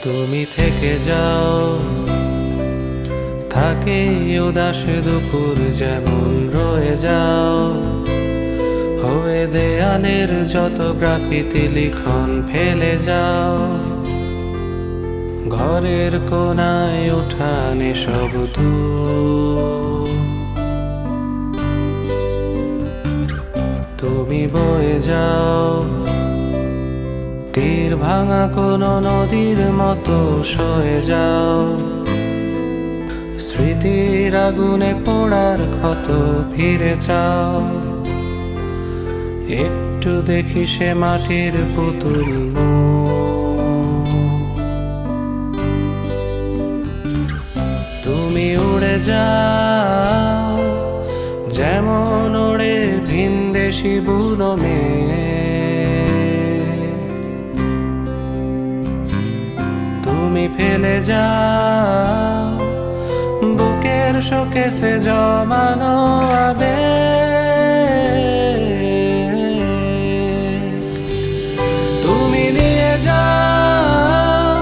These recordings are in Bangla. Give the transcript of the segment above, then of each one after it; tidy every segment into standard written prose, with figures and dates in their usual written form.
তুমি থেকে যাও, থাকে উদাস দুপুর যেমন রয়ে যাও, হয়ে দেয়ালের যত গ্রাফিতি লিখন ফেলে যাও, ঘরের কোনায় উঠানে সব তুমি বয়ে যাও, তীর ভাঙা কোনো নদীর মতো সয়ে যাও, স্মৃতির আগুনে পোড়ার ক্ষত ফিরে চাও, একটু দেখি সে মাটির পুতুল তুমি উড়ে যাও যেমন ওড়ে ভিনদেশি বুনো মেয়ে, তুমি ফেলে যাও বুকের শোকেসে জমানো আবেগ, তুমি নিয়ে যাও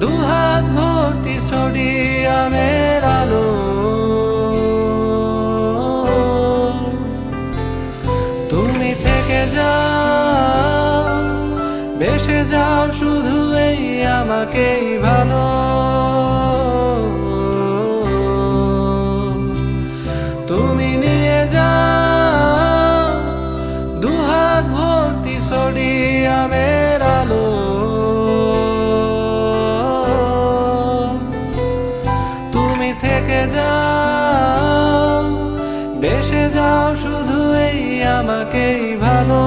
দুহাত ভর্তি সোডিয়ামের আলো, তুমি থেকে যাও বেসে যাও শুধু এই আমাকেই ভালো, তুমি নিয়ে যাও দুহাত ভর্তি সোডিয়ামের আলো, তুমি থেকে যাও বেসে যাও শুধু এই আমাকেই ভালো।